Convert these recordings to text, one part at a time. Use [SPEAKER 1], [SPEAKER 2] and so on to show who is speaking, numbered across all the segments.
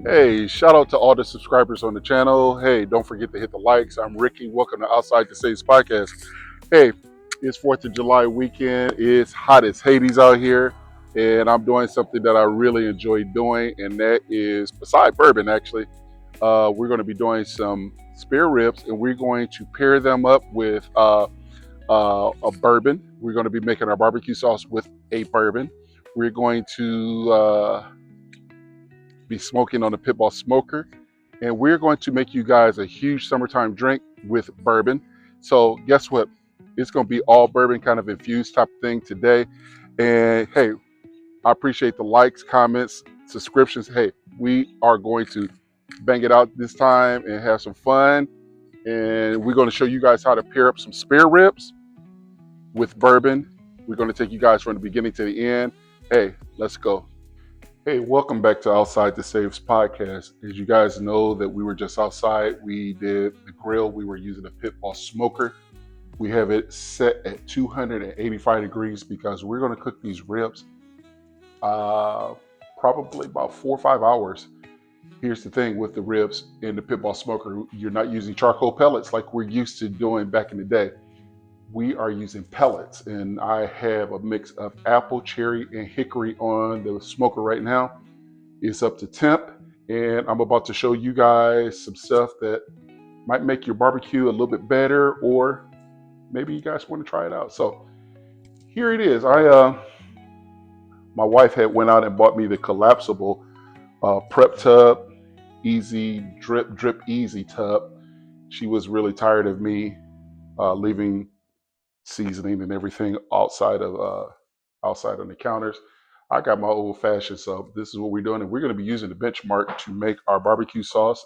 [SPEAKER 1] Hey, shout out to all the subscribers on the channel. Hey, don't forget to hit the likes. I'm Ricky. Welcome to Outside the Stage podcast. Hey, it's 4th of July weekend. It's hot as Hades out here. And I'm doing something that I really enjoy doing. And that is, beside bourbon, actually, we're going to be doing some spare ribs. And we're going to pair them up with a bourbon. We're going to be making our barbecue sauce with a bourbon. We're going to be smoking on the Pitbull smoker, and we're going to make you guys a huge summertime drink with bourbon. So guess what? It's going to be all bourbon kind of infused type thing today. And hey, I appreciate the likes, comments, subscriptions. Hey, we are going to bang it out this time and have some fun. And we're going to show you guys how to pair up some spare ribs with bourbon. We're going to take you guys from the beginning to the end. Hey, let's go. Hey, welcome back to Outside the Saves podcast. As you guys know that we were just outside, we did the grill. We were using a Pitbull smoker. We have it set at 285 degrees because we're going to cook these ribs probably about 4 or 5 hours. Here's the thing with the ribs in the Pitbull smoker, you're not using charcoal pellets like we're used to doing back in the day. We are using pellets, and I have a mix of apple, cherry, and hickory on the smoker right now. It's up to temp, and I'm about to show you guys some stuff that might make your barbecue a little bit better, or maybe you guys want to try it out. So here it is. My wife had went out and bought me the collapsible prep tub, easy drip easy tub. She was really tired of me leaving seasoning and everything outside on the counters. I got my old fashioned, so this is what we're doing, and we're going to be using the benchmark to make our barbecue sauce,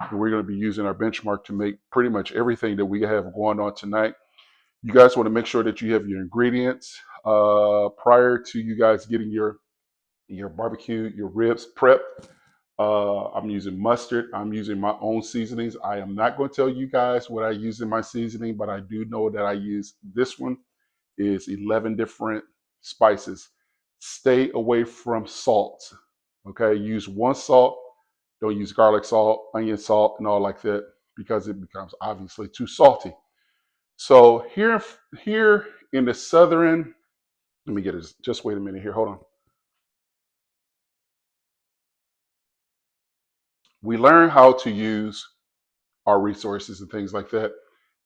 [SPEAKER 1] and we're going to be using our benchmark to make pretty much everything that we have going on tonight. You guys want to make sure that you have your ingredients prior to you guys getting your barbecue, your ribs prepped. I'm using mustard. I'm using my own seasonings. I am not going to tell you guys what I use in my seasoning, but I do know that I use this one is 11 different spices. Stay away from salt. Okay, use one salt. Don't use garlic salt, onion salt, and all like that because it becomes obviously too salty. So here in the southern, let me get it. Just wait a minute here. Hold on. We learn how to use our resources and things like that.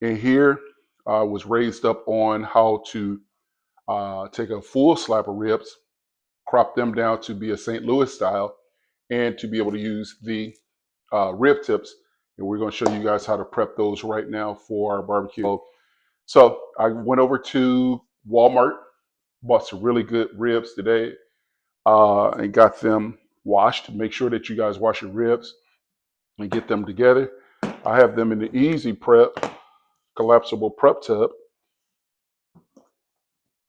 [SPEAKER 1] And here I was raised up on how to take a full slab of ribs, crop them down to be a St. Louis style, and to be able to use the rib tips. And we're going to show you guys how to prep those right now for our barbecue. So I went over to Walmart, bought some really good ribs today, and got them washed. Make sure that you guys wash your ribs and get them together. I have them in the easy prep, collapsible prep tub.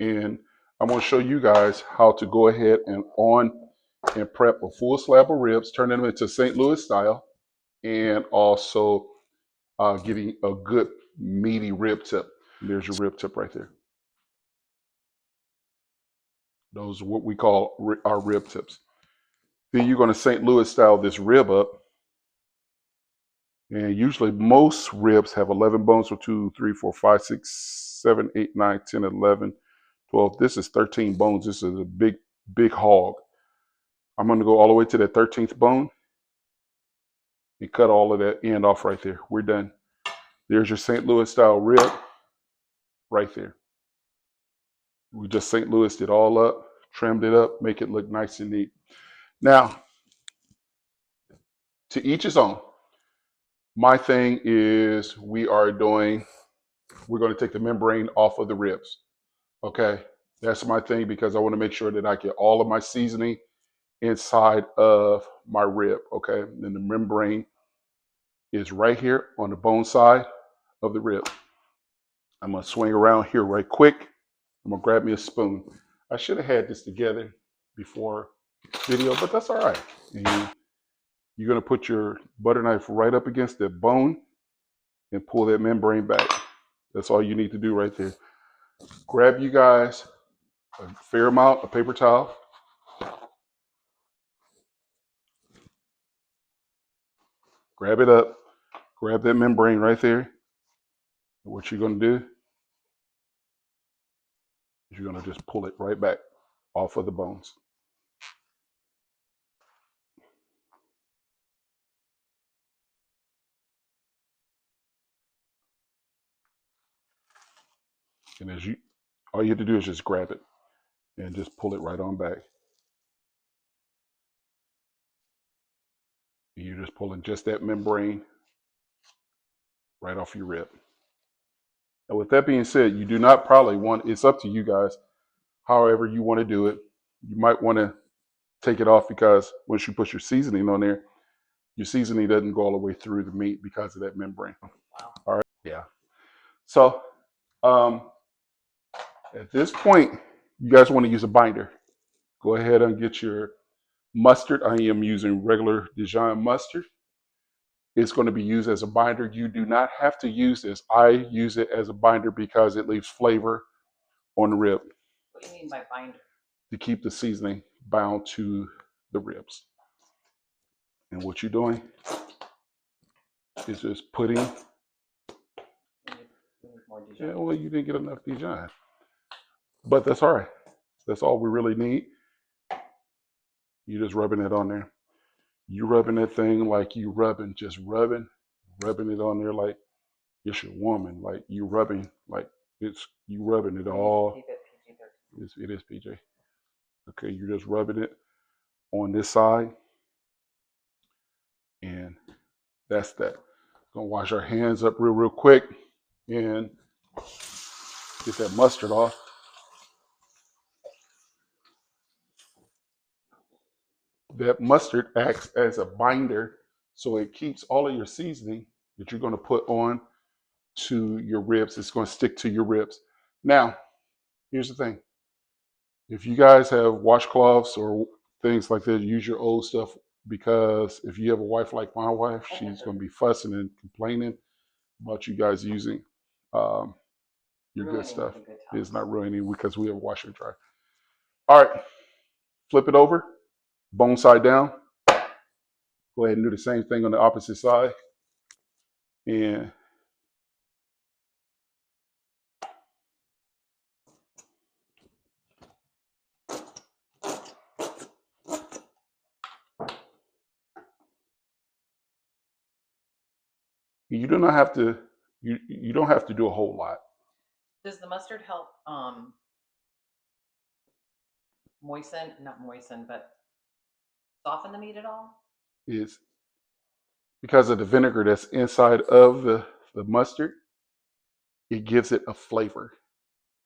[SPEAKER 1] And I'm going to show you guys how to go ahead and prep a full slab of ribs, turn them into St. Louis style, and also getting a good meaty rib tip. And there's your rib tip right there. Those are what we call our rib tips. Then you're going to St. Louis style this rib up. And usually most ribs have 11 bones, so 2, 3, 4, 5, 6, 7, 8, 9, 10, 11, 12. This is 13 bones. This is a big hog. I'm going to go all the way to that 13th bone and cut all of that end off right there. We're done. There's your St. Louis style rib right there. We just St. Louis it all up, trimmed it up, make it look nice and neat. Now, to each his own. My thing is we're going to take the membrane off of the ribs. Okay. That's my thing because I want to make sure that I get all of my seasoning inside of my rib. Okay. And the membrane is right here on the bone side of the rib. I'm going to swing around here right quick. I'm going to grab me a spoon. I should have had this together before video, but that's all right. And you're going to put your butter knife right up against that bone and pull that membrane back. That's all you need to do right there. Grab you guys a fair amount of paper towel. Grab it up. Grab that membrane right there. What you're going to do is you're going to just pull it right back off of the bones. And all you have to do is just grab it and just pull it right on back. And you're just pulling just that membrane right off your rib. And with that being said, you do not probably want, it's up to you guys, however you want to do it. You might want to take it off because once you put your seasoning on there, your seasoning doesn't go all the way through the meat because of that membrane. Wow. All right. Yeah. So at this point, you guys want to use a binder. Go ahead and get your mustard. I am using regular Dijon mustard. It's going to be used as a binder. You do not have to use this. I use it as a binder because it leaves flavor on the rib.
[SPEAKER 2] What do you mean by binder?
[SPEAKER 1] To keep the seasoning bound to the ribs. And what you're doing is just putting. Yeah, well, you didn't get enough Dijon. But that's all right. That's all we really need. You're just rubbing it on there. You rubbing that thing like you rubbing, just rubbing it on there like it's your woman. Like you rubbing, like you rubbing it all. It is PJ. Okay, you're just rubbing it on this side. And that's that. Gonna wash our hands up real quick and get that mustard off. That mustard acts as a binder, so it keeps all of your seasoning that you're going to put on to your ribs. It's going to stick to your ribs. Now, here's the thing. If you guys have washcloths or things like that, use your old stuff because if you have a wife like my wife, she's going to be fussing and complaining about you guys using your good stuff. It's not ruining because we have a washer and dryer. All right, flip it over, bone side down. Go ahead and do the same thing on the opposite side. And you do not have to, you don't have to do a whole lot.
[SPEAKER 2] Does the mustard help not moisten, but soften the meat at all?
[SPEAKER 1] Is because of the vinegar that's inside of the mustard, it gives it a flavor.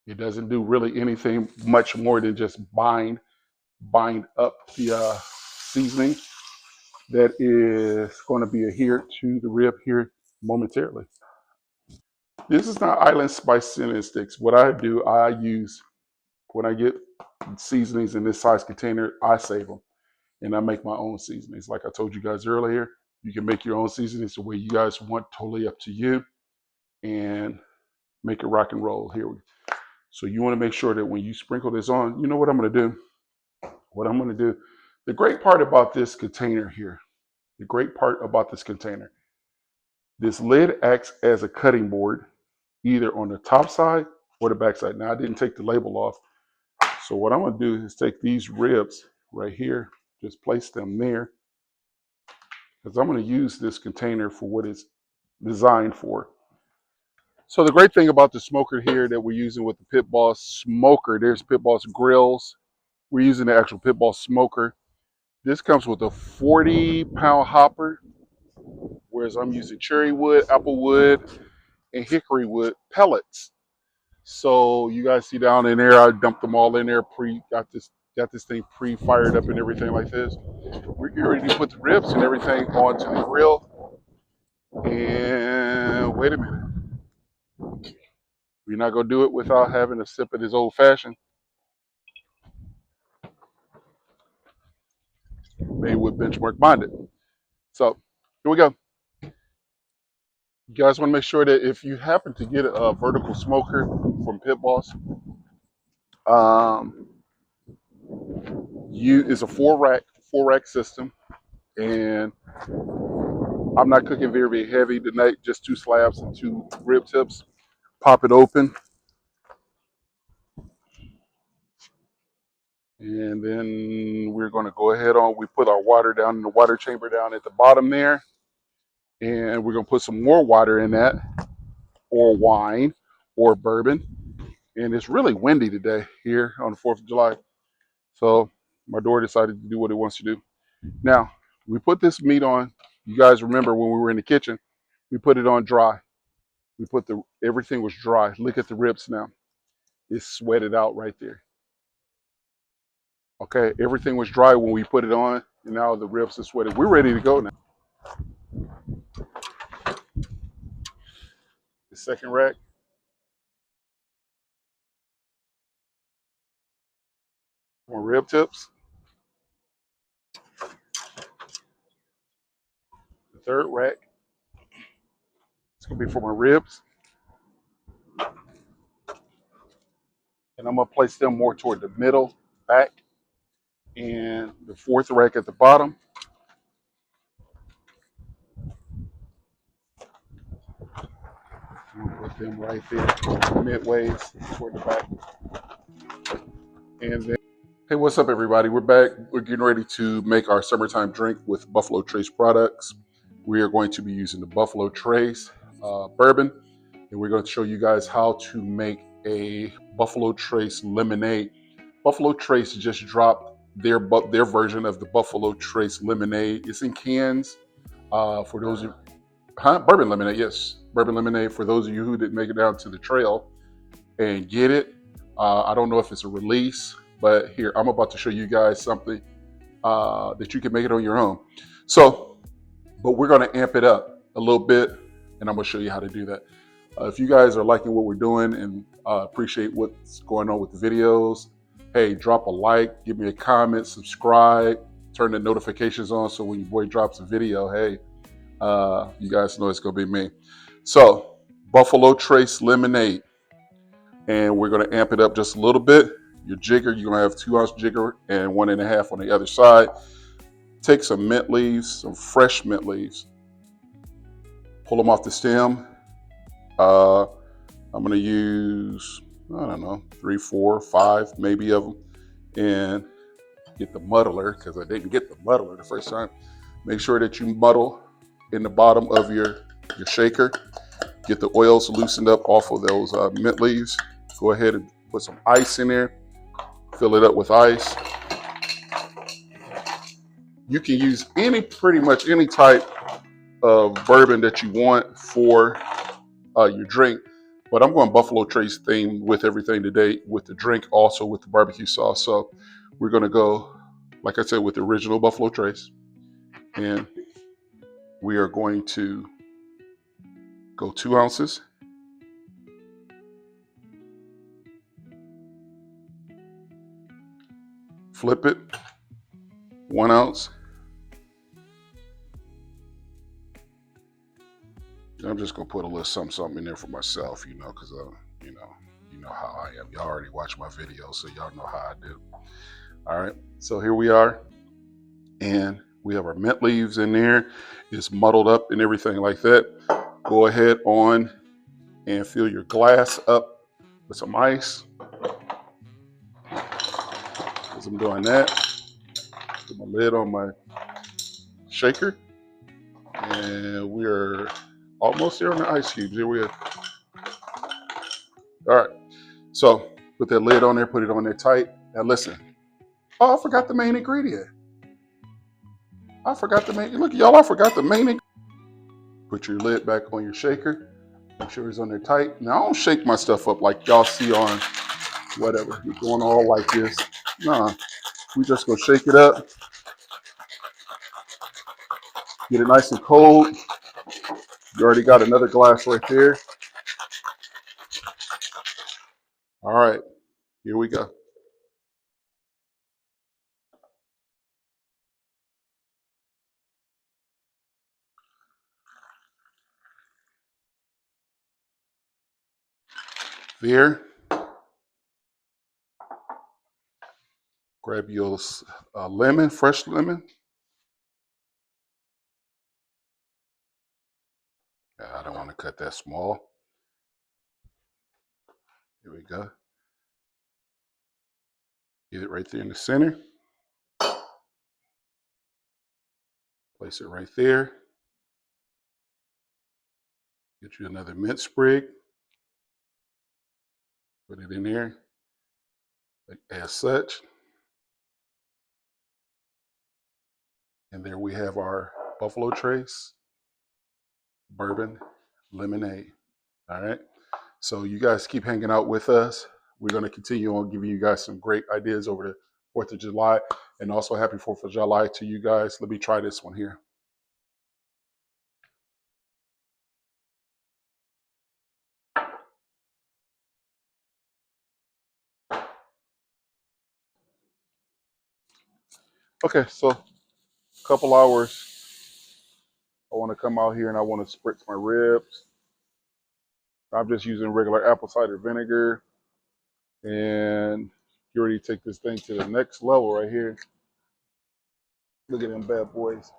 [SPEAKER 1] It doesn't do really anything much more than just bind up the seasoning that is going to be adhered to the rib here momentarily. This is not island spice cinnamon sticks. What I do, I use, when I get seasonings in this size container, I save them. And I make my own seasonings. Like I told you guys earlier, you can make your own seasonings the way you guys want, totally up to you, and make it rock and roll. So you want to make sure that when you sprinkle this on, you know what I'm going to do? What I'm going to do, the great part about this container here, this lid acts as a cutting board, either on the top side or the back side. Now, I didn't take the label off. So what I'm going to do is take these ribs right here, just place them there, because I'm going to use this container for what it's designed for. So the great thing about the smoker here that we're using with the Pit Boss smoker, there's Pit Boss grills. We're using the actual Pit Boss smoker. This comes with a 40-pound hopper, whereas I'm using cherry wood, apple wood, and hickory wood pellets. So you guys see down in there, I dumped them all in there. Got this thing pre-fired up and everything like this. We're getting ready to put the ribs and everything onto the grill. And wait a minute, we're not gonna do it without having a sip of this old fashioned made with benchmark bonded. So here we go. You guys want to make sure that if you happen to get a vertical smoker from Pit Boss, um, it's a four rack system, and I'm not cooking very heavy tonight. Just 2 slabs and 2 rib tips. Pop it open, and then we're going to go ahead on. We put our water down in the water chamber down at the bottom there, and we're going to put some more water in that, or wine, or bourbon. And it's really windy today here on the 4th of July. So my daughter decided to do what it wants to do. Now, we put this meat on. You guys remember when we were in the kitchen, we put it on dry. Everything was dry. Look at the ribs now. It's sweated out right there. Okay, everything was dry when we put it on, and now the ribs are sweated. We're ready to go now. The second rack. More rib tips. The third rack. It's gonna be for my ribs. And I'm gonna place them more toward the middle, back. And the fourth rack at the bottom. I'm gonna put them right there, midways toward the back. And then, hey, what's up, everybody? We're back. We're getting ready to make our summertime drink with Buffalo Trace products. We are going to be using the Buffalo Trace bourbon, and we're going to show you guys how to make a Buffalo Trace lemonade. Buffalo Trace just dropped their version of the Buffalo Trace lemonade. It's in cans. For those of bourbon lemonade, yes, bourbon lemonade. For those of you who didn't make it down to the trail and get it, I don't know if it's a release, but here I'm about to show you guys something that you can make it on your own. So, but we're going to amp it up a little bit, and I'm going to show you how to do that. If you guys are liking what we're doing and appreciate what's going on with the videos, hey, drop a like, give me a comment, subscribe, turn the notifications on so when your boy drops a video, hey, you guys know it's going to be me. So, Buffalo Trace lemonade, and we're going to amp it up just a little bit. Your jigger, you're going to have 2-ounce jigger and 1.5 on the other side. Take some mint leaves, some fresh mint leaves. Pull them off the stem. I'm going to use, I don't know, 3, 4, 5 maybe of them. And get the muddler, because I didn't get the muddler the first time. Make sure that you muddle in the bottom of your shaker. Get the oils loosened up off of those mint leaves. Go ahead and put some ice in there. Fill it up with ice. You can use pretty much any type of bourbon that you want for your drink, but I'm going Buffalo Trace theme with everything today, with the drink, also with the barbecue sauce. So we're going to go, like I said, with the original Buffalo Trace, and we are going to go 2 ounces. Flip it, 1 ounce. I'm just gonna put a little something in there for myself, because you know how I am. Y'all already watch my videos, so y'all know how I do. All right, so here we are, and we have our mint leaves in there. It's muddled up and everything like that. Go ahead on and fill your glass up with some ice. As I'm doing that, put my lid on my shaker, and we're almost there on the ice cubes. Here we are. All right. So put that lid on there, put it on there tight. Now listen. Oh, I forgot the main ingredient. Look, y'all, I forgot the main ingredient. Put your lid back on your shaker. Make sure it's on there tight. Now, I don't shake my stuff up like y'all see on whatever. You're going all like this. Nah, we just gonna shake it up. Get it nice and cold. You already got another glass right there. All right, here we go. There, grab your lemon, fresh lemon. I don't want to cut that small. Here we go. Get it right there in the center. Place it right there. Get you another mint sprig. Put it in there as such. And there we have our Buffalo Trace Bourbon Lemonade. All right. So you guys keep hanging out with us. We're going to continue on giving you guys some great ideas over the 4th of July. And also happy 4th of July to you guys. Let me try this one here. Okay, so a couple hours, I want to come out here and I want to spritz my ribs. I'm just using regular apple cider vinegar. And you already take this thing to the next level right here. Look at them bad boys.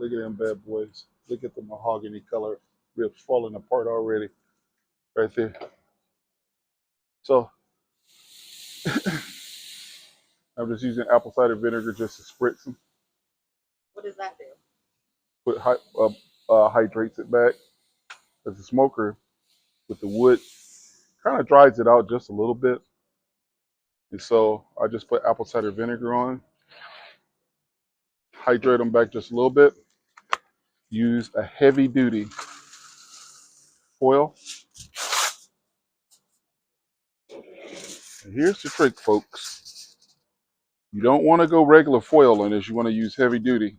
[SPEAKER 1] Look at them bad boys. Look at the mahogany color ribs falling apart already right there. So I'm just using apple cider vinegar just to spritz them.
[SPEAKER 2] What does that do?
[SPEAKER 1] Hydrates it back. As the smoker with the wood kind of dries it out just a little bit. And so I just put apple cider vinegar on, hydrate them back just a little bit. Use a heavy duty foil. And here's the trick, folks. You don't want to go regular foil on this. You want to use heavy duty.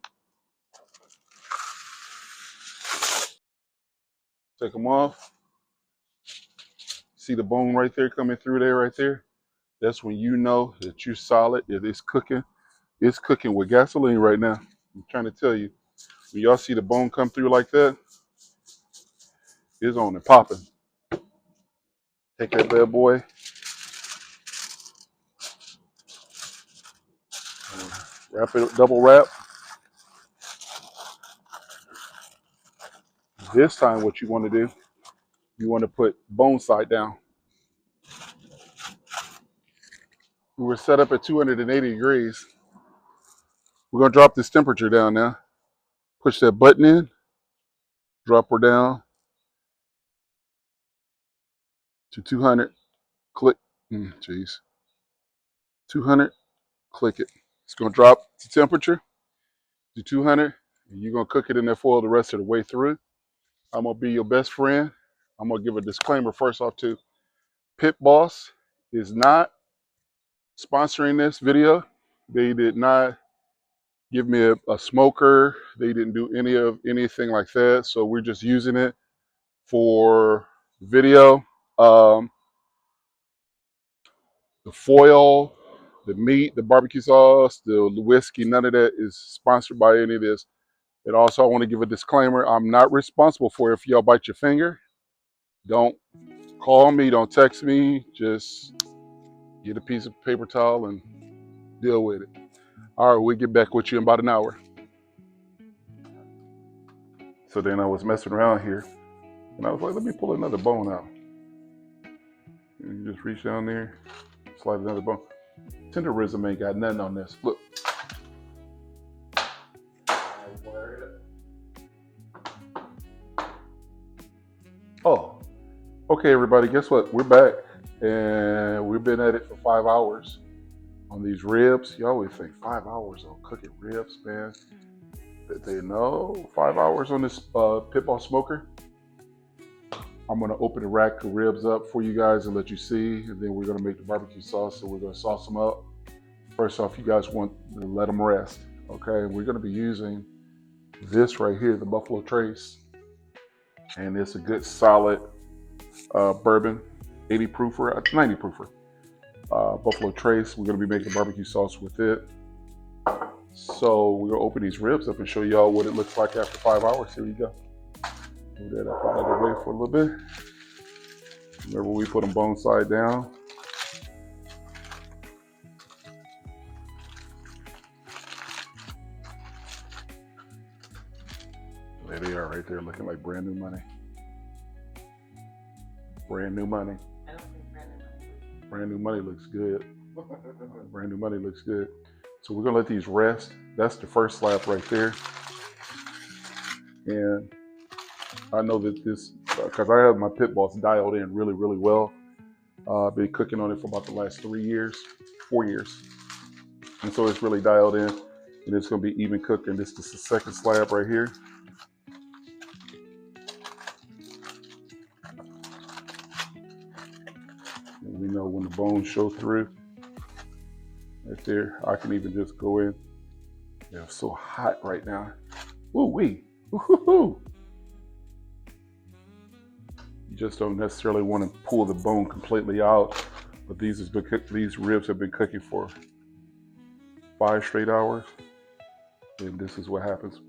[SPEAKER 1] Take them off. See the bone right there coming through there right there? That's when you know that you're solid. It is cooking. It's cooking with gasoline right now. I'm trying to tell you. When y'all see the bone come through like that, it's on and popping. Take that bad boy. Wrap it, double wrap. This time what you want to do, you want to put bone side down. We were set up at 280 degrees. We're going to drop this temperature down now. Push that button in, drop her down to 200. Click. Jeez. 200. Click it. It's going to drop the temperature to 200. And you're going to cook it in that foil the rest of the way through. I'm going to be your best friend. I'm going to give a disclaimer first off too. Pit Boss is not sponsoring this video. They did not give me a smoker. They didn't do anything like that. So we're just using it for video. The foil, the meat, the barbecue sauce, the whiskey, none of that is sponsored by any of this. And also I want to give a disclaimer. I'm not responsible for it if y'all bite your finger. Don't call me, don't text me. Just get a piece of paper towel and deal with it. All right, we'll get back with you in about an hour. So then I was messing around here and I was like, let me pull another bone out. And you just reach down there, slide another bone. Tenderism ain't got nothing on this. Look. Oh, Okay, everybody, guess what? We're back, and we've been at it for 5 hours on these ribs. You always think 5 hours on cooking ribs, man. But they know 5 hours on this pitball smoker. I'm gonna open the rack of ribs up for you guys and let you see, and then we're gonna make the barbecue sauce. So we're gonna sauce them up. First off, you guys want to let them rest, okay? We're gonna be using this right here, the Buffalo Trace, and it's a good solid bourbon, 80 proofer, 90 proofer. Buffalo Trace. We're going to be making barbecue sauce with it. So we're going to open these ribs up and show y'all what it looks like after 5 hours. Here we go. Move that up out of the way for a little bit. Remember, we put them bone side down. There they are right there, looking like brand new money. Brand new money.
[SPEAKER 2] I don't think
[SPEAKER 1] Brand new money looks good. Brand new money looks good. So we're gonna let these rest. That's the first slab right there. And I know that this, because I have my pit balls dialed in really, really well. I've been cooking on it for about the last 4 years. And so it's really dialed in, and it's gonna be even cooked. And this is the second slab right here. And we know when the bones show through, right there, I can even just go in. It's so hot right now. Woo-wee. Woo-hoo-hoo. You just don't necessarily want to pull the bone completely out, but these ribs have been cooking for 5 straight hours, and this is what happens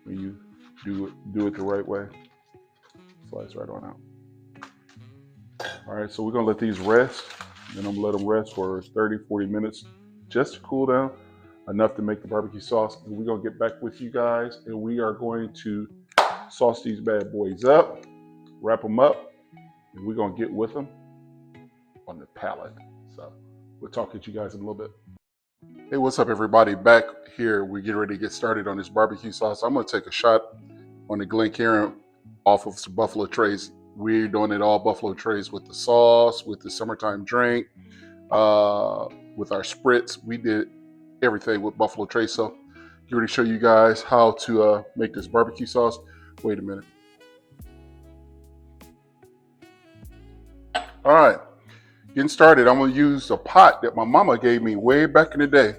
[SPEAKER 1] when you do it the right way. Slides right on out. All right, so we're gonna let these rest, and I'm gonna let them rest for 30, 40 minutes just to cool down, enough to make the barbecue sauce. And we're gonna get back with you guys, and we are going to sauce these bad boys up, wrap them up, and we're gonna get with them on the pallet. So we'll talk to you guys in a little bit. Hey, what's up, everybody? Back here, we're getting ready to get started on this barbecue sauce. I'm gonna take a shot on the Glencairn off of some Buffalo Trace. We're doing it all Buffalo Trace with the sauce, with the summertime drink, with our spritz. We did everything with Buffalo Trace. So I'm going to show you guys how to make this barbecue sauce. Wait a minute. All right, getting started. I'm going to use a pot that my mama gave me way back in the day.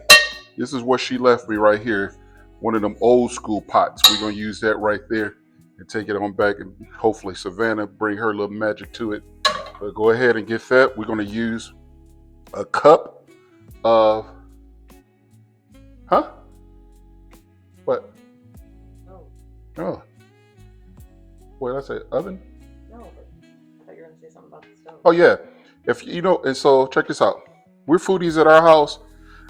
[SPEAKER 1] This is what she left me right here. One of them old school pots. We're going to use that right there and take it on back, and hopefully Savannah bring her little magic to it. But go ahead and get that. We're going to use a cup of, What? Oh. What did I say? Oven?
[SPEAKER 2] No, but I thought you were going to say something about the stove.
[SPEAKER 1] Oh yeah. If you know, and so check this out. We're foodies at our house,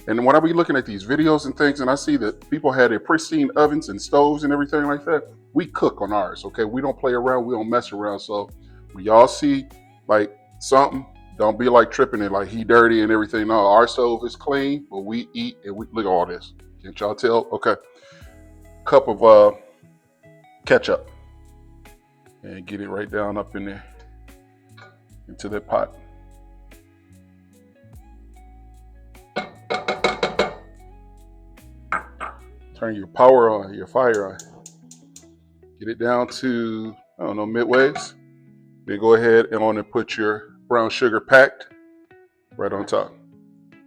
[SPEAKER 1] and when I be looking at these videos and things, and I see that people had their pristine ovens and stoves and everything like that, we cook on ours, okay? We don't play around, we don't mess around. So when y'all see like something, don't be like tripping it like he dirty and everything. No, our stove is clean, but we eat, and we look at all this. Can't y'all tell? Okay. Cup of ketchup, and get it right down up in there into that pot. Turn your power on, your fire on. Get it down to, I don't know, midways. Then go ahead and put your brown sugar packed right on top.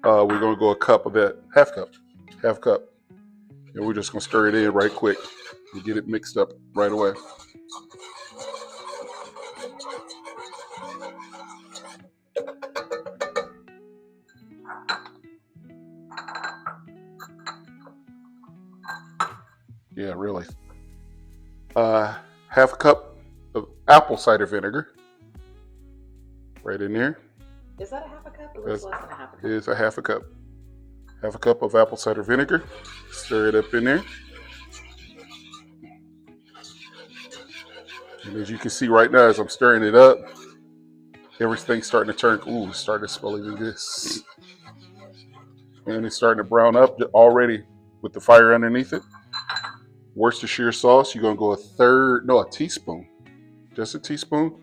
[SPEAKER 1] We're gonna go a cup of that, half cup. And we're just gonna stir it in right quick and get it mixed up right away. Yeah, really. Half a cup of apple cider vinegar right in there.
[SPEAKER 2] Is that a half a cup? It looks less than a half a cup.
[SPEAKER 1] It is a half a cup. Half a cup of apple cider vinegar. Stir it up in there. And as you can see right now, as I'm stirring it up, everything's starting to turn, ooh, it's starting to smell even good. And it's starting to brown up already with the fire underneath it. Worcestershire sauce, you're gonna go a teaspoon, just a teaspoon,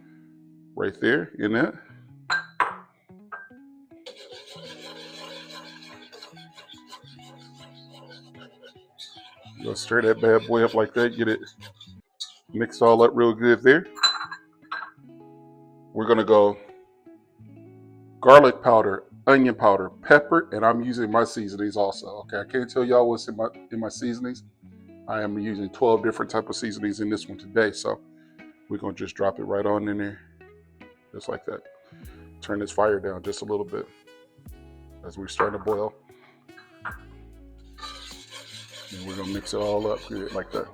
[SPEAKER 1] right there in that. You're gonna stir that bad boy up like that, get it mixed all up real good there. We're gonna go garlic powder, onion powder, pepper, and I'm using my seasonings also. Okay, I can't tell y'all what's in my seasonings. I am using 12 different type of seasonings in this one today, so we're gonna just drop it right on in there, just like that. Turn this fire down just a little bit as we're starting to boil. And we're gonna mix it all up good like that.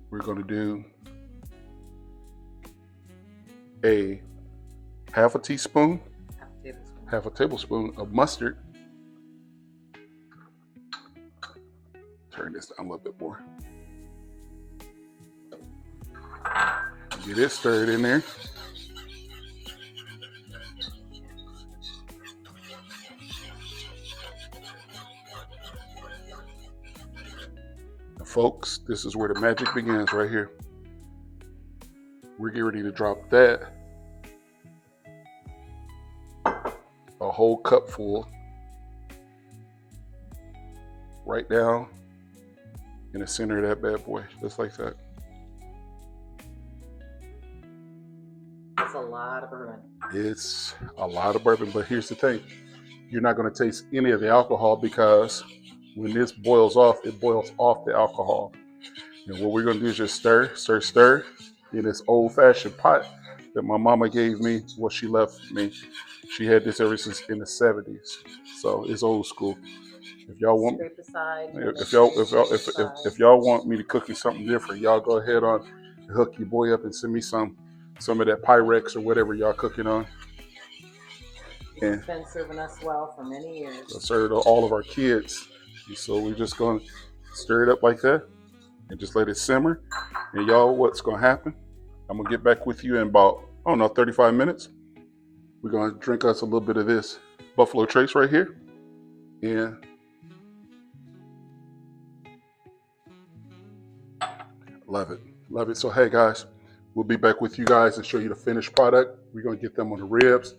[SPEAKER 1] We're gonna do a half a teaspoon, half a tablespoon of mustard. Turn this down a little bit more. Get it stirred in there. Now, folks, this is where the magic begins right here. We're getting ready to drop that, a whole cup full, right down in the center of that bad boy, just like that.
[SPEAKER 2] It's a lot of bourbon.
[SPEAKER 1] It's a lot of bourbon, but here's the thing. You're not going to taste any of the alcohol because when this boils off, it boils off the alcohol. And what we're going to do is just stir, stir, stir in this old-fashioned pot that my mama gave me, what she left me. She had this ever since in the 70s, so it's old school. If y'all want, if y'all want me to cook you something different, y'all go ahead on, hook your boy up and send me some of that Pyrex or whatever y'all cooking on.
[SPEAKER 2] And it's been serving us well for many years.
[SPEAKER 1] I'll serve to all of our kids. So we're just going to stir it up like that and just let it simmer. And y'all, what's going to happen? I'm going to get back with you in about, 35 minutes. We're going to drink us a little bit of this Buffalo Trace right here. And love it. Love it. So, hey, guys, we'll be back with you guys and show you the finished product. We're going to get them on the ribs.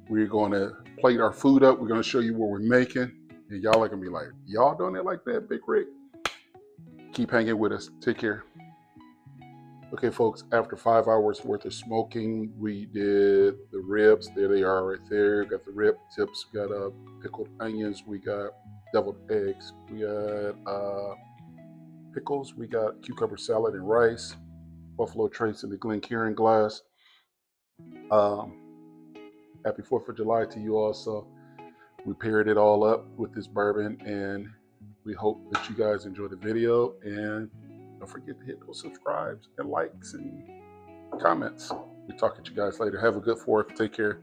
[SPEAKER 1] We're going to plate our food up. We're going to show you what we're making. And y'all are going to be like, y'all doing it like that, Big Rick? Keep hanging with us. Take care. Okay, folks, after 5 hours worth of smoking, we did the ribs. There they are right there. Got the rib tips. We got pickled onions. We got deviled eggs. We got pickles. We got cucumber salad and rice. Buffalo Trace in the Glencairn glass. Happy 4th of July to you all. So we paired it all up with this bourbon, and we hope that you guys enjoy the video. And don't forget to hit those subscribes and likes and comments. We'll talk to you guys later. Have a good 4th. Take care.